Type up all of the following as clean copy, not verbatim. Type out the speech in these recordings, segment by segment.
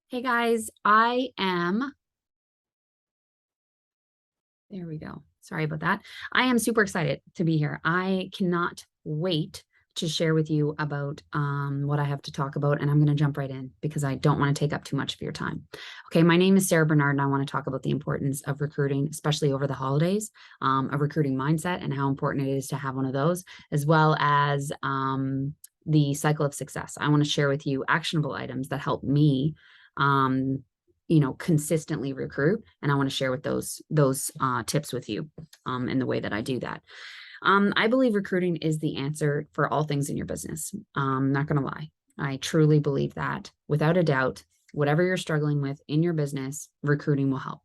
Hey guys, there we go. Sorry about that. I am super excited to be here. I cannot wait to share with you about what I have to talk about, and I'm going to jump right in because I don't want to take up too much of your time. Okay, my name is Sarah Bernard, and I want to talk about the importance of recruiting, especially over the holidays, a recruiting mindset, and how important it is to have one of those, as well as the cycle of success. I want to share with you actionable items that help me um, consistently recruit. And I want to share with those tips with you in the way that I do that. I believe recruiting is the answer for all things in your business. Not going to lie. I truly believe that without a doubt, whatever you're struggling with in your business, recruiting will help.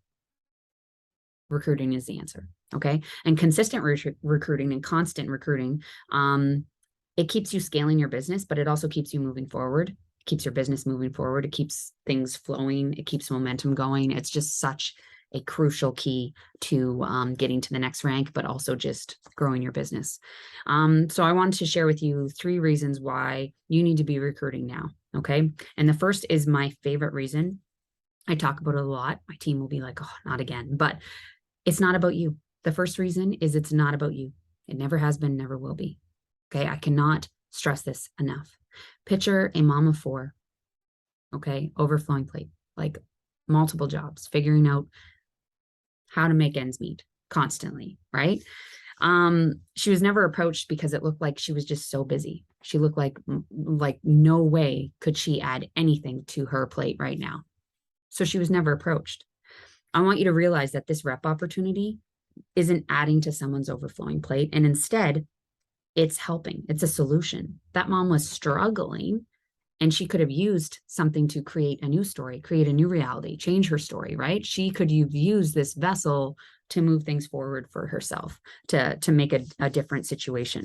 Recruiting is the answer. Okay. And consistent recruiting and constant recruiting, it keeps you scaling your business, but it also keeps you moving forward, keeps your business moving forward. It keeps things flowing. It keeps momentum going. It's just such a crucial key to getting to the next rank, but also just growing your business. So I wanted to share with you 3 reasons why you need to be recruiting now. Okay. And the first is my favorite reason. I talk about it a lot. My team will be like, oh, not again, but it's not about you. The first reason is it's not about you. It never has been, never will be. Okay. I cannot stress this enough. Picture a mom of 4, okay, overflowing plate, like multiple jobs, figuring out how to make ends meet constantly, right? She was never approached because it looked like she was just so busy. She looked like no way could she add anything to her plate right now. So she was never approached. I want you to realize that this rep opportunity isn't adding to someone's overflowing plate, and instead it's helping. It's a solution. That mom was struggling, and she could have used something to create a new story, create a new reality, change her story, right? She could have used this vessel to move things forward for herself, to make a different situation.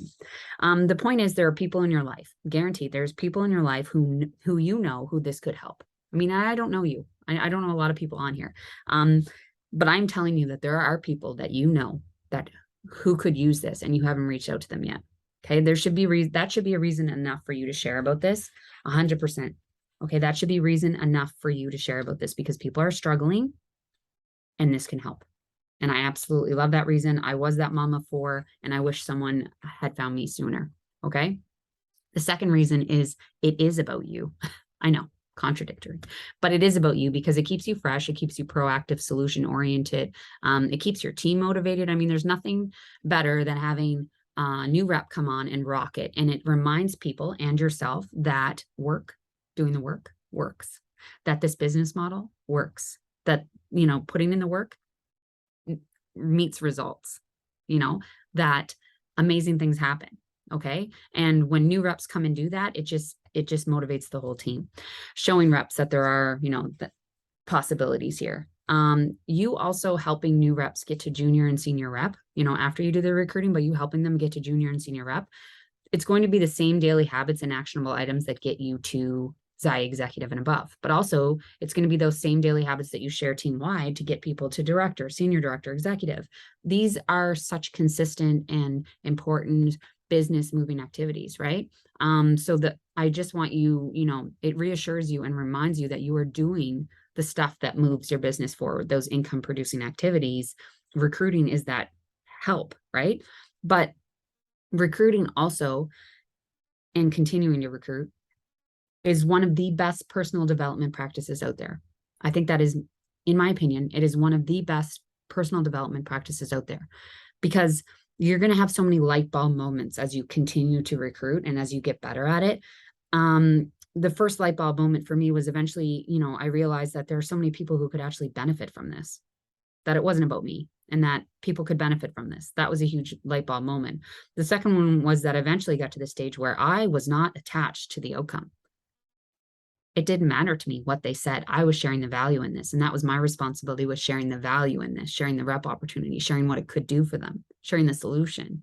The point is, there are people in your life, guaranteed, there's people in your life who who this could help. I mean, I don't know you. I don't know a lot of people on here. But I'm telling you that there are people that that who could use this, and you haven't reached out to them yet. Okay, there should be that should be a reason enough for you to share about this. 100%. Okay, that should be reason enough for you to share about this because people are struggling and this can help. And I absolutely love that reason. I was that mama 4, and I wish someone had found me sooner. Okay. The second reason is it is about you. I know, contradictory, but it is about you because it keeps you fresh. It keeps you proactive, solution oriented. It keeps your team motivated. I mean, there's nothing better than having a new rep come on and rock it. And it reminds people and yourself that doing the work works, that this business model works, that, putting in the work meets results, that amazing things happen. Okay. And when new reps come and do that, it just motivates the whole team, showing reps that there are, the possibilities here. You also helping new reps get to junior and senior rep, after you do the recruiting, but you helping them get to junior and senior rep. It's going to be the same daily habits and actionable items that get you to XIA executive and above, but also it's going to be those same daily habits that you share team wide to get people to director, senior director, executive. These are such consistent and important business moving activities, right? So that I just want you, it reassures you and reminds you that you are doing the stuff that moves your business forward, those income producing activities. Recruiting is that help, right? But recruiting also, and continuing to recruit, is one of the best personal development practices out there. I think that is, in my opinion, it is one of the best personal development practices out there because you're going to have so many light bulb moments as you continue to recruit and as you get better at it. The first light bulb moment for me was eventually, I realized that there are so many people who could actually benefit from this, that it wasn't about me and that people could benefit from this. That was a huge light bulb moment. The second one was that I eventually got to the stage where I was not attached to the outcome. It didn't matter to me what they said. I was sharing the value in this. And that was my responsibility, was sharing the value in this, sharing the rep opportunity, sharing what it could do for them, sharing the solution.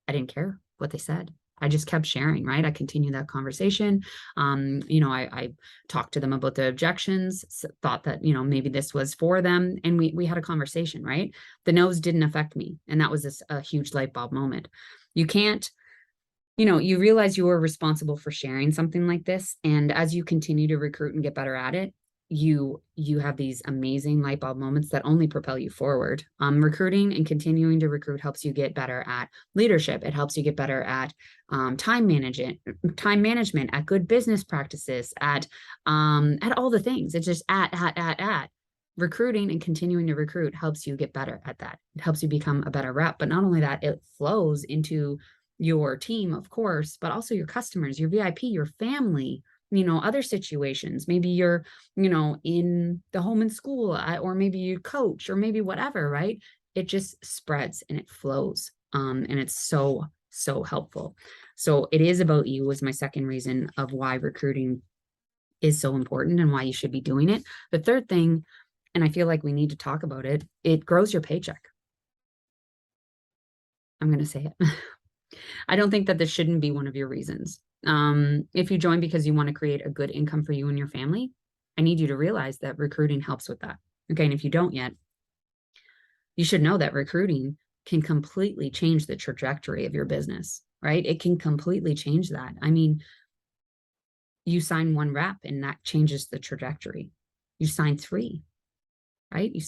I didn't care what they said. I just kept sharing, right? I continued that conversation. I talked to them about the objections, thought that, maybe this was for them. And we had a conversation, right? The no's didn't affect me. And that was a huge light bulb moment. You can't, you realize you are responsible for sharing something like this. And as you continue to recruit and get better at it, you have these amazing light bulb moments that only propel you forward. Recruiting and continuing to recruit helps you get better at leadership. It helps you get better at time management, at good business practices, at all the things. It's just at. Recruiting and continuing to recruit helps you get better at that. It helps you become a better rep. But not only that, it flows into your team, of course, but also your customers, your VIP, your family, other situations. Maybe you're, in the home and school, or maybe you coach, or maybe whatever, right? It just spreads and it flows. And it's so, so helpful. So it is about you was my second reason of why recruiting is so important and why you should be doing it. The third thing, and I feel like we need to talk about it, it grows your paycheck. I'm going to say it. I don't think that this shouldn't be one of your reasons. If you join because you want to create a good income for you and your family, I need you to realize that recruiting helps with that. Okay. And if you don't yet, you should know that recruiting can completely change the trajectory of your business, right? It can completely change that. I mean, you sign one rep and that changes the trajectory. You sign 3, right? You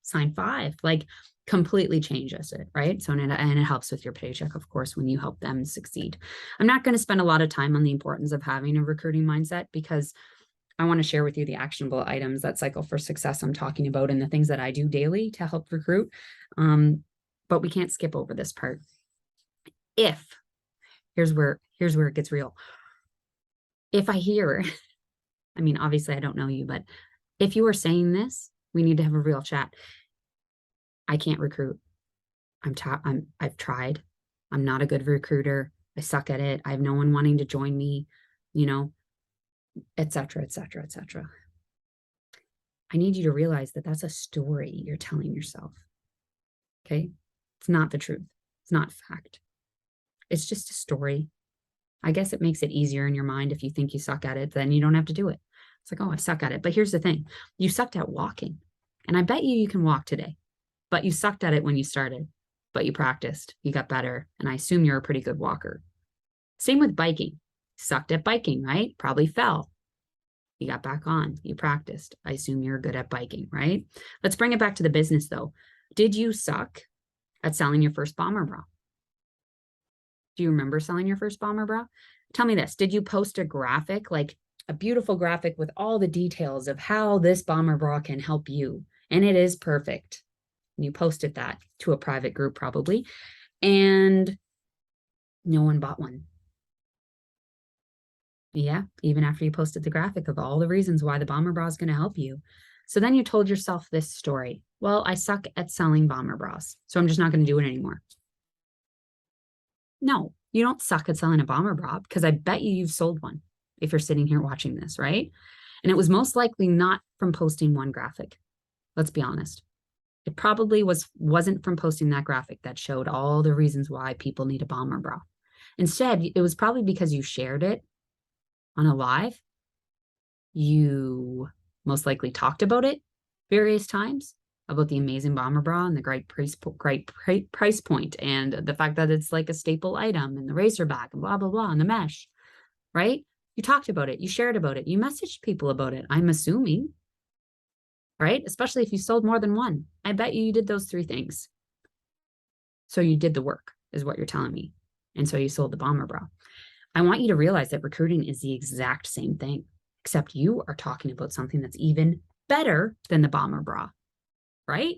sign 5, like completely changes it, right? So, and it helps with your paycheck, of course, when you help them succeed. I'm not going to spend a lot of time on the importance of having a recruiting mindset because I want to share with you the actionable items that Cycle for Success I'm talking about and the things that I do daily to help recruit. But we can't skip over this part. Here's where it gets real. If I hear, I mean, obviously I don't know you, but if you are saying this, we need to have a real chat. I can't recruit. I've tried. I'm not a good recruiter. I suck at it. I have no one wanting to join me, et cetera, et cetera, et cetera. I need you to realize that that's a story you're telling yourself. Okay. It's not the truth. It's not fact. It's just a story. I guess it makes it easier in your mind. If you think you suck at it, then you don't have to do it. It's like, oh, I suck at it. But here's the thing. You sucked at walking. And I bet you can walk today, but you sucked at it when you started, but you practiced, you got better. And I assume you're a pretty good walker. Same with biking. Sucked at biking, right? Probably fell. You got back on, you practiced. I assume you're good at biking, right? Let's bring it back to the business though. Did you suck at selling your first bomber bra? Do you remember selling your first bomber bra? Tell me this. Did you post a graphic, like a beautiful graphic with all the details of how this bomber bra can help you? And it is perfect. And you posted that to a private group probably, and no one bought one. Yeah, even after you posted the graphic of all the reasons why the bomber bra is going to help you. So then you told yourself this story. Well, I suck at selling bomber bras, so I'm just not going to do it anymore. No, you don't suck at selling a bomber bra because I bet you've sold one if you're sitting here watching this, right? And it was most likely not from posting one graphic. Let's be honest. It probably wasn't from posting that graphic that showed all the reasons why people need a bomber bra. Instead, it was probably because you shared it on a live. You most likely talked about it various times, about the amazing bomber bra and the great price point and the fact that it's like a staple item and the racer back and blah, blah, blah, and the mesh, right? You talked about it. You shared about it. You messaged people about it, I'm assuming, right? Especially if you sold more than one. I bet you did those 3 things. So you did the work is what you're telling me. And so you sold the bomber bra. I want you to realize that recruiting is the exact same thing, except you are talking about something that's even better than the bomber bra, right?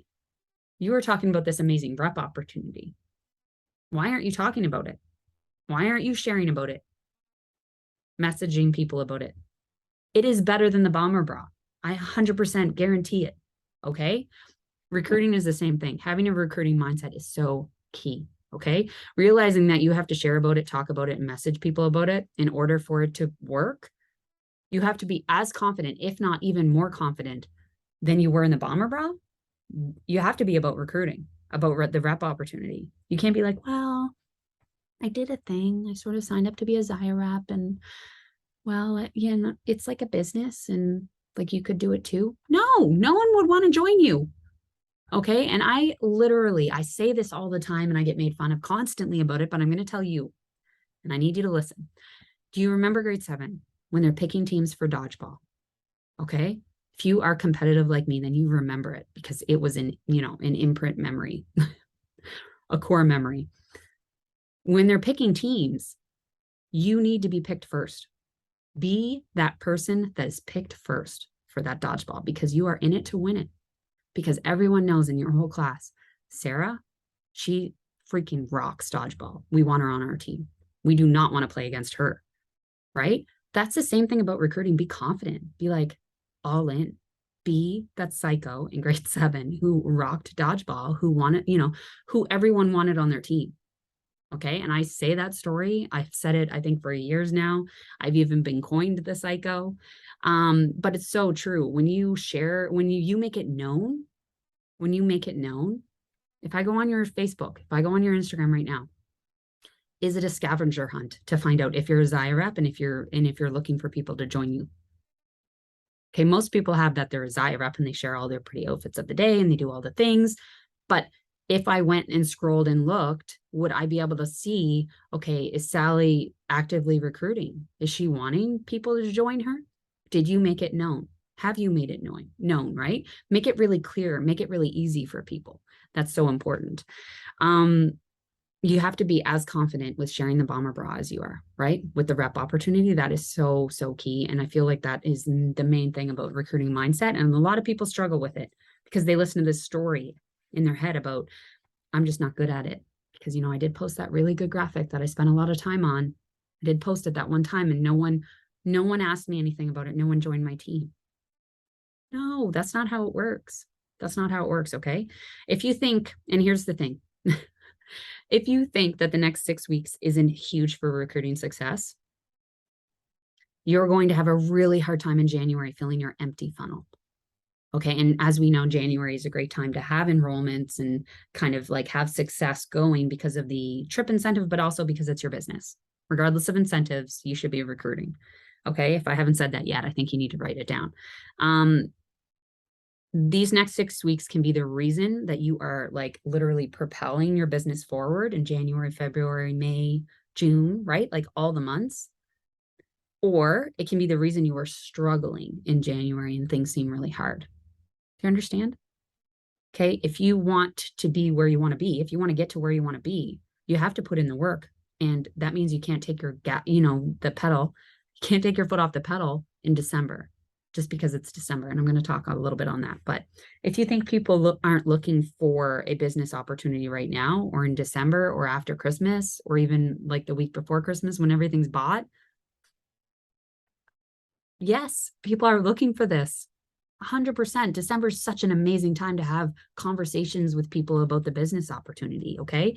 You are talking about this amazing rep opportunity. Why aren't you talking about it? Why aren't you sharing about it? Messaging people about it? It is better than the bomber bra. I 100% guarantee it. Okay. Recruiting is the same thing. Having a recruiting mindset is so key. Okay. Realizing that you have to share about it, talk about it, and message people about it in order for it to work. You have to be as confident, if not even more confident than you were in the bomber bra. You have to be about recruiting, about the rep opportunity. You can't be like, well, I did a thing. I sort of signed up to be a Zaya rep and well, it's like a business and like you could do it too. No one would want to join you. Okay. And I say this all the time and I get made fun of constantly about it, but I'm going to tell you, and I need you to listen. Do you remember grade 7 when they're picking teams for dodgeball? Okay. If you are competitive like me, then you remember it because it was an imprint memory, a core memory. When they're picking teams, you need to be picked first. Be that person that is picked first for that dodgeball because you are in it to win it. Because everyone knows in your whole class, Sarah, she freaking rocks dodgeball. We want her on our team. We do not want to play against her, right? That's the same thing about recruiting. Be confident. Be like all in. Be that psycho in grade 7 who rocked dodgeball, who wanted, who everyone wanted on their team. Okay. And I say that story. I've said it, I think, for years now. I've even been coined the psycho. But it's so true. When you share, when you make it known, if I go on your Facebook, if I go on your Instagram right now, is it a scavenger hunt to find out if you're a Zaya rep and if you're looking for people to join you? Okay, most people have that they're a Zaya rep and they share all their pretty outfits of the day and they do all the things. But if I went and scrolled and looked, would I be able to see, okay, is Sally actively recruiting? Is she wanting people to join her? Did you make it known? Have you made it known, right? Make it really clear, make it really easy for people. That's so important. You have to be as confident with sharing the bomber bra as you are, right? With the rep opportunity, that is so, so key. And I feel like that is the main thing about recruiting mindset. And a lot of people struggle with it because they listen to this story in their head about, I'm just not good at it. Because, I did post that really good graphic that I spent a lot of time on. I did post it that one time and no one asked me anything about it. No one joined my team. No, that's not how it works. That's not how it works, okay? If you think, and here's the thing, if you think that the next 6 weeks isn't huge for recruiting success, you're going to have a really hard time in January filling your empty funnel. Okay. And as we know, January is a great time to have enrollments and kind of like have success going because of the trip incentive, but also because it's your business. Regardless of incentives, you should be recruiting. Okay. If I haven't said that yet, I think you need to write it down. These next 6 weeks can be the reason that you are like literally propelling your business forward in January, February, May, June, right? Like all the months. Or it can be the reason you are struggling in January and things seem really hard. Do you understand? Okay. If you want to be where you want to be, if you want to get to where you want to be, you have to put in the work. And that means you can't take your the pedal. You can't take your foot off the pedal in December just because it's December. And I'm going to talk a little bit on that. But if you think people aren't looking for a business opportunity right now or in December or after Christmas or even like the week before Christmas when everything's bought, yes, people are looking for this. 100%. December is such an amazing time to have conversations with people about the business opportunity. Okay.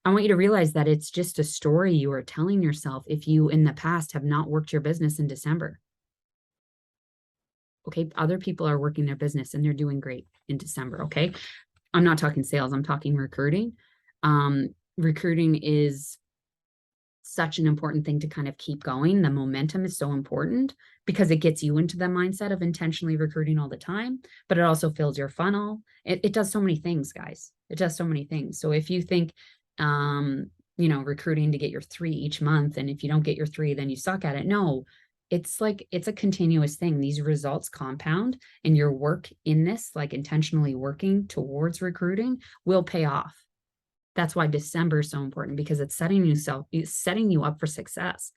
I want you to realize that it's just a story you are telling yourself if you in the past have not worked your business in December. Okay. Other people are working their business and they're doing great in December. Okay. I'm not talking sales. I'm talking recruiting. Recruiting is such an important thing to kind of keep going. The momentum is so important because it gets you into the mindset of intentionally recruiting all the time, but it also fills your funnel. It does so many things, guys. It does so many things. So if you think, recruiting to get your 3 each month, and if you don't get your 3, then you suck at it. No, it's a continuous thing. These results compound and your work in this, like intentionally working towards recruiting, will pay off. That's why December is so important because it's setting you up for success.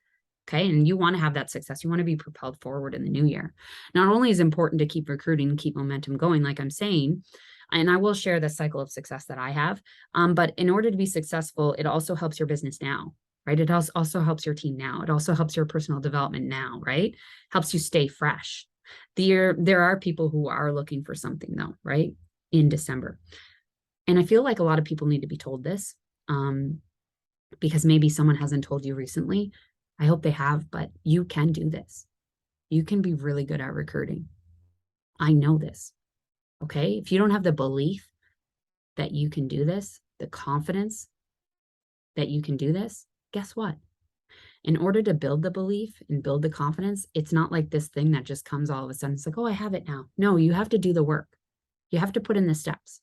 Okay. And you want to have that success. You want to be propelled forward in the new year. Not only is it important to keep recruiting and keep momentum going, like I'm saying, and I will share the cycle of success that I have. But in order to be successful, it also helps your business now, right? It also helps your team now. It also helps your personal development now, right? Helps you stay fresh. There are people who are looking for something though, right? In December. And I feel like a lot of people need to be told this because maybe someone hasn't told you recently. I hope they have, but you can do this. You can be really good at recruiting. I know this. Okay. If you don't have the belief that you can do this, the confidence that you can do this, guess what? In order to build the belief and build the confidence, it's not like this thing that just comes all of a sudden. It's like, oh, I have it now. No, you have to do the work. You have to put in the steps.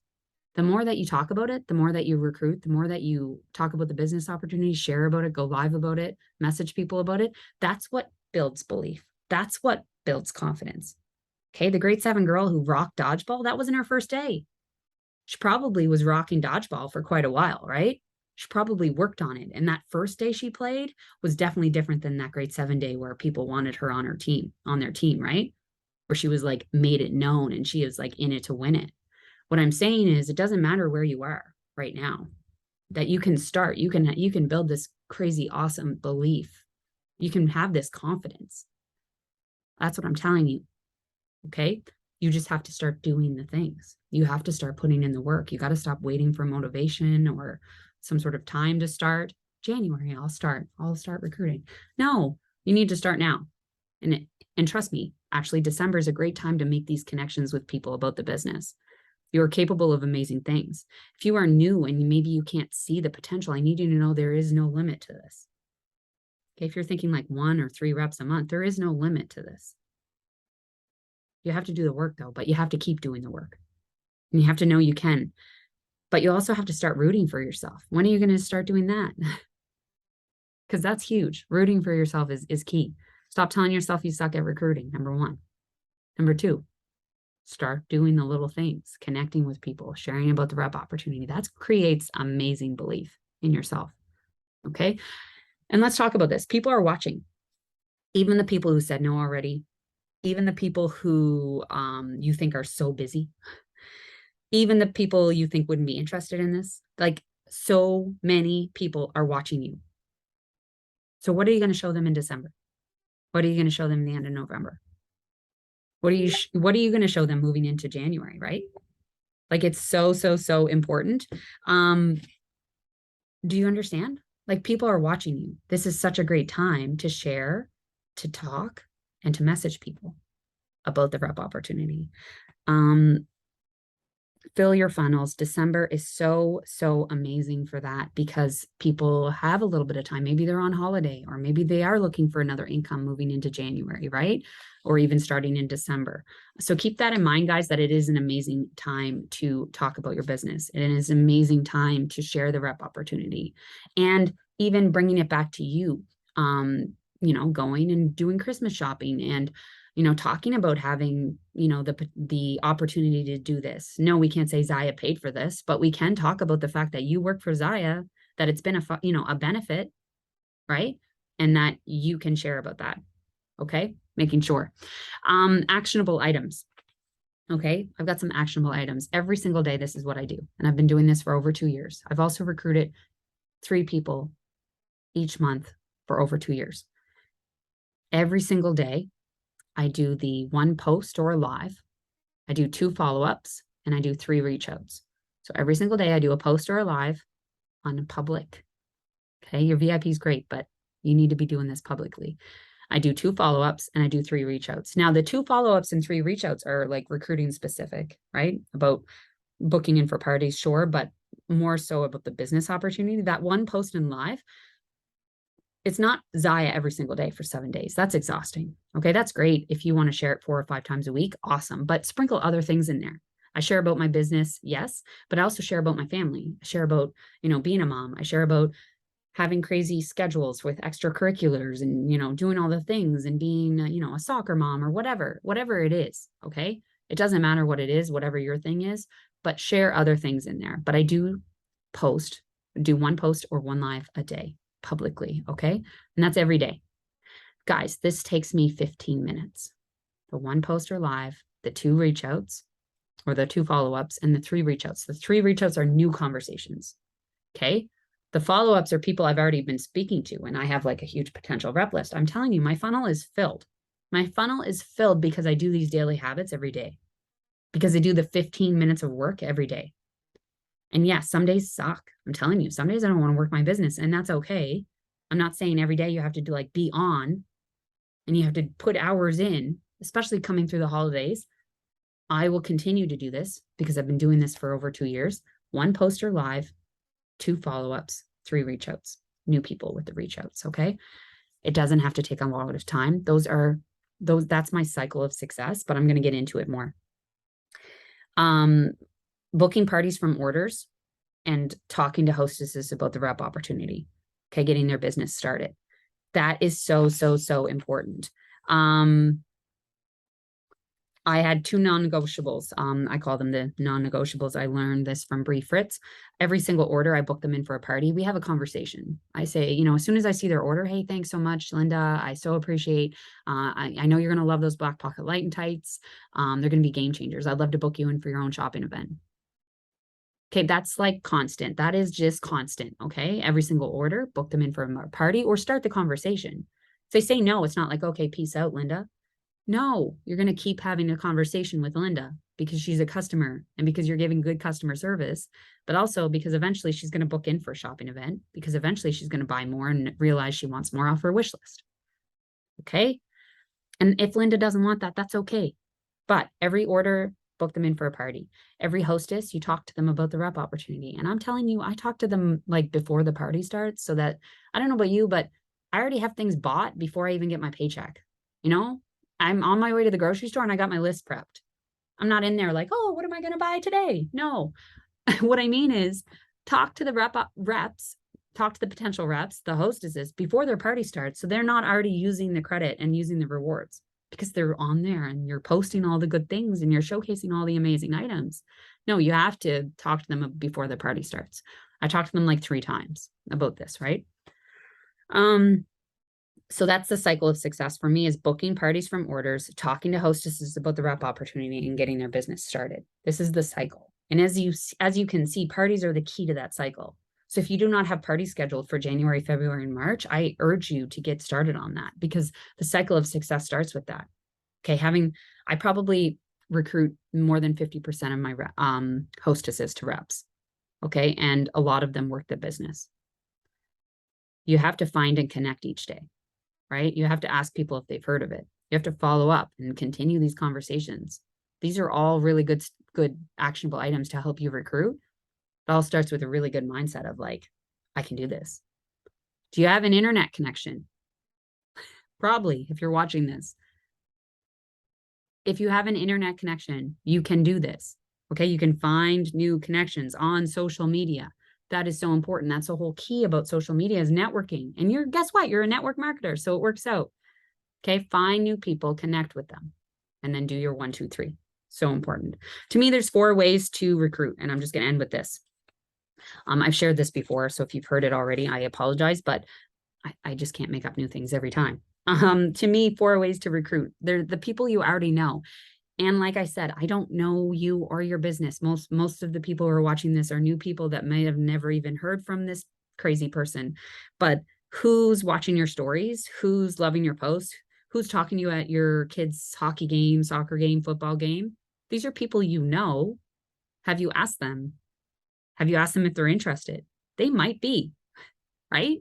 The more that you talk about it, the more that you recruit, the more that you talk about the business opportunity, share about it, go live about it, message people about it. That's what builds belief. That's what builds confidence. Okay. The grade 7 girl who rocked dodgeball, that wasn't her first day. She probably was rocking dodgeball for quite a while, right? She probably worked on it. And that first day she played was definitely different than that grade 7 day where people wanted her on their team, right? Where she was like made it known and she is like in it to win it. What I'm saying is it doesn't matter where you are right now, that you can start, you can build this crazy, awesome belief. You can have this confidence. That's what I'm telling you. Okay. You just have to start doing the things. You have to start putting in the work. You got to stop waiting for motivation or some sort of time to start. January, I'll start recruiting. No, you need to start now. And trust me, actually, December is a great time to make these connections with people about the business. You're capable of amazing things. If you are new and maybe you can't see the potential, I need you to know there is no limit to this. Okay, if you're thinking like 1 or 3 reps a month, there is no limit to this. You have to do the work though, but you have to keep doing the work. And you have to know you can. But you also have to start rooting for yourself. When are you going to start doing that? Because that's huge. Rooting for yourself is key. Stop telling yourself you suck at recruiting, number 1. Number 2, start doing the little things, connecting with people, sharing about the rep opportunity. That creates amazing belief in yourself. Okay. And let's talk about this. People are watching. Even the people who said no already, even the people who you think are so busy, even the people you think wouldn't be interested in this, like so many people are watching you. So what are you going to show them in December? What are you going to show them in the end of November? What are you going to show them moving into January, right? Like it's so important. Do you understand? Like people are watching you. This is such a great time to share, to talk, and to message people about the rep opportunity. Fill your funnels. December is so amazing for that because people have a little bit of time. Maybe they're on holiday or maybe they are looking for another income moving into January, right? Or even starting in December. So keep that in mind, guys, that it is an amazing time to talk about your business. It is an amazing time to share the rep opportunity and even bringing it back to you, going and doing Christmas shopping and talking about having, the opportunity to do this. No, we can't say Zaya paid for this, but we can talk about the fact that you work for Zaya, that it's been a benefit, right? And that you can share about that. Okay. Making sure. Actionable items. Okay. I've got some actionable items every single day. This is what I do. And I've been doing this for over 2 years. I've also recruited 3 people each month for over 2 years. Every single day, I do the 1 post or live, I do 2 follow-ups, and I do 3 reach outs. So every single day I do a post or a live on public. Okay, your VIP is great, but you need to be doing this publicly. I do 2 follow-ups and I do 3 reach outs. Now the 2 follow-ups and 3 reach outs are like recruiting specific, right? About booking in for parties, sure, but more so about the business opportunity. That 1 post and live, it's not Zaya every single day for 7 days. That's exhausting. Okay, that's great. If you want to share it 4 or 5 times a week, awesome. But sprinkle other things in there. I share about my business, yes, but I also share about my family. I share about, being a mom. I share about having crazy schedules with extracurriculars and, doing all the things and being, a soccer mom or whatever it is. Okay. It doesn't matter what it is, whatever your thing is, but share other things in there. But I do do 1 post or 1 live a day publicly. Okay. And that's every day. Guys, this takes me 15 minutes. The 1 post or live, the 2 reach outs or the 2 follow-ups and the 3 reach outs. The 3 reach outs are new conversations. Okay. The follow-ups are people I've already been speaking to and I have like a huge potential rep list. I'm telling you, my funnel is filled. My funnel is filled because I do these daily habits every day, because I do the 15 minutes of work every day. And yeah, some days suck. I'm telling you, some days I don't want to work my business and that's okay. I'm not saying every day you have to do like be on and you have to put hours in, especially coming through the holidays. I will continue to do this because I've been doing this for over 2 years. 1 poster live, 2 follow-ups, 3 reach outs, new people with the reach outs. Okay. It doesn't have to take a lot of time. That's my cycle of success, but I'm going to get into it more. Booking parties from orders and talking to hostesses about the rep opportunity. Okay. Getting their business started. That is so important. I had two non-negotiables. I call them the non-negotiables. I learned this from Brie Fritz. Every single order, I book them in for a party. We have a conversation. I say, you know, as soon as I see their order, hey, thanks so much, Linda. I so appreciate. I know you're going to love those Black Pocket Light and Tights. They're going to be game changers. I'd love to book you in for your own shopping event. Okay, that's like constant. That is just constant. Okay, every single order, book them in for a party or start the conversation. If they say no, it's not like, okay, peace out, Linda. No, you're going to keep having a conversation with Linda because she's a customer and because you're giving good customer service, but also because eventually she's going to book in for a shopping event because eventually she's going to buy more and realize she wants more off her wish list. Okay. And if Linda doesn't want that, that's okay. But every order, book them in for a party. Every hostess, you talk to them about the rep opportunity. And I'm telling you, I talk to them like before the party starts so that I don't know about you, but I already have things bought before I even get my paycheck. You know, I'm on my way to the grocery store and I got my list prepped. I'm not in there like, oh, what am I going to buy today? No. What I mean is talk to the reps, talk to the potential reps, the hostesses before their party starts. So they're not already using the credit and using the rewards because they're on there and you're posting all the good things and you're showcasing all the amazing items. No, you have to talk to them before the party starts. I talked to them like 3 times about this, right? So that's the cycle of success for me is booking parties from orders, talking to hostesses about the rep opportunity and getting their business started. This is the cycle. And as you can see, parties are the key to that cycle. So if you do not have parties scheduled for January, February, and March, I urge you to get started on that because the cycle of success starts with that. Okay, I probably recruit more than 50% of my hostesses to reps. Okay, and a lot of them work the business. You have to find and connect each day. Right? You have to ask people if they've heard of it. You have to follow up and continue these conversations. These are all really good actionable items to help you recruit. It all starts with a really good mindset of like, I can do this. Do you have an internet connection? Probably, if you're watching this. If you have an internet connection, you can do this. Okay, you can find new connections on social media. That is so important. That's the whole key about social media is networking. And guess what? You're a network marketer, so it works out. Okay, find new people, connect with them, and then do your 1, 2, 3. So important. To me, there's 4 ways to recruit, and I'm just going to end with this. I've shared this before, so if you've heard it already, I apologize, but I just can't make up new things every time. To me, 4 ways to recruit. They're the people you already know. And like I said, I don't know you or your business. Most of the people who are watching this are new people that may have never even heard from this crazy person. But who's watching your stories? Who's loving your posts? Who's talking to you at your kids' hockey game, soccer game, football game? These are people you know. Have you asked them? Have you asked them if they're interested? They might be, right?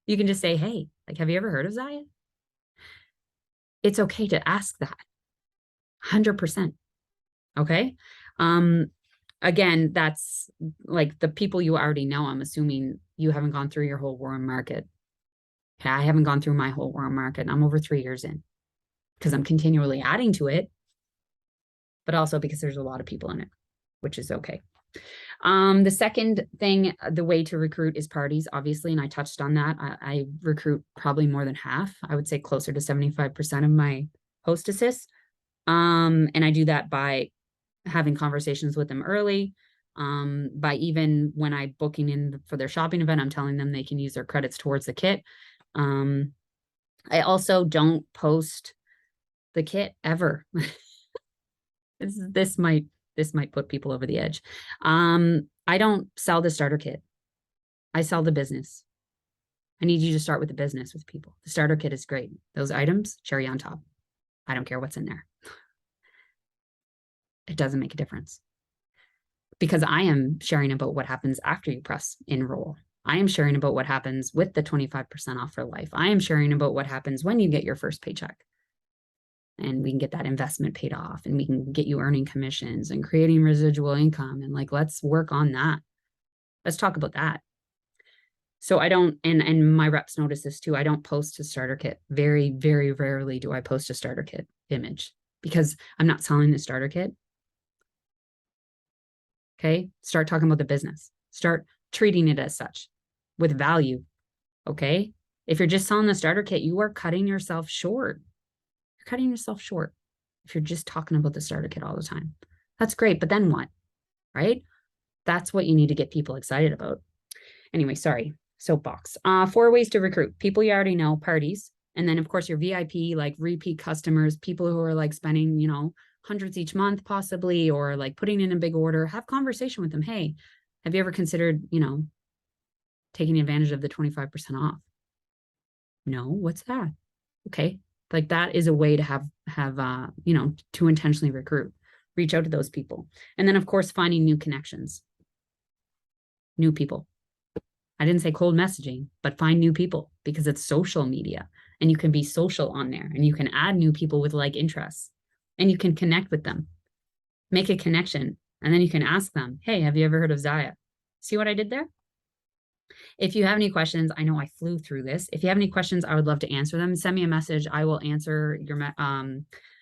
You can just say, hey, like, have you ever heard of Zaya? It's okay to ask that. 100%. Okay. Again, that's like the people you already know. I'm assuming you haven't gone through your whole warm market. Okay, I haven't gone through my whole warm market. I'm over 3 years in because I'm continually adding to it, but also because there's a lot of people in it, which is okay. The second thing, the way to recruit is parties, obviously, and I touched on that. I recruit probably more than half. I would say closer to 75% of my hostesses. And I do that by having conversations with them early. By even when I'm booking in for their shopping event, I'm telling them they can use their credits towards the kit. I also don't post the kit ever. This might put people over the edge. I don't sell the starter kit. I sell the business. I need you to start with the business with people. The starter kit is great. Those items, cherry on top. I don't care what's in there. It doesn't make a difference. Because I am sharing about what happens after you press enroll. I am sharing about what happens with the 25% off for life. I am sharing about what happens when you get your first paycheck. And we can get that investment paid off and we can get you earning commissions and creating residual income. And like, let's work on that. Let's talk about that. So I don't, and my reps notice this too. I don't post a starter kit. Very, very rarely do I post a starter kit image because I'm not selling the starter kit. Okay. Start talking about the business. Start treating it as such with value. Okay. If you're just selling the starter kit, you are cutting yourself short. You're cutting yourself short. if you're just talking about the starter kit all the time. That's great, but then what? Right? That's what you need to get people excited about. Anyway, sorry, soapbox. 4 ways to recruit people you already know, parties. And then, of course, your VIP, like repeat customers, people who are like spending, hundreds each month, possibly, or like putting in a big order. Have conversation with them. Hey, have you ever considered, taking advantage of the 25% off? No, what's that? Okay. Like that is a way to have, to intentionally recruit, reach out to those people. And then, of course, finding new connections, new people. I didn't say cold messaging, but find new people because it's social media and you can be social on there and you can add new people with like interests and you can connect with them, make a connection. And then you can ask them, hey, have you ever heard of Zaya? See what I did there? If you have any questions, I know I flew through this. If you have any questions, I would love to answer them. Send me a message. I will answer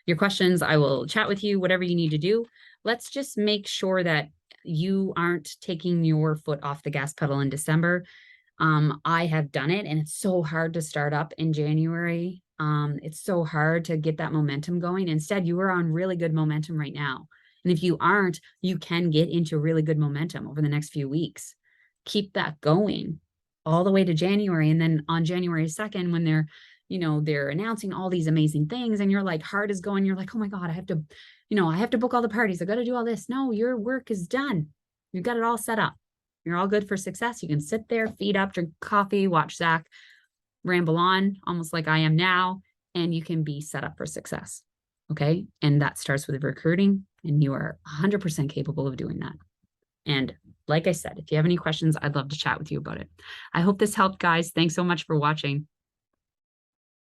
your questions. I will chat with you, whatever you need to do. Let's just make sure that you aren't taking your foot off the gas pedal in December. I have done it and it's so hard to start up in January. It's so hard to get that momentum going. Instead, you are on really good momentum right now. And if you aren't, you can get into really good momentum over the next few weeks. Keep that going all the way to January. And then on January 2nd, when they're announcing all these amazing things and you're like, heart is going, you're like, oh my God, I have to book all the parties. I got to do all this. No, your work is done. You've got it all set up. You're all good for success. You can sit there, feet up, drink coffee, watch Zach ramble on almost like I am now, and you can be set up for success. Okay. And that starts with recruiting, and you are 100% capable of doing that. And like I said, if you have any questions, I'd love to chat with you about it. I hope this helped, guys. Thanks so much for watching.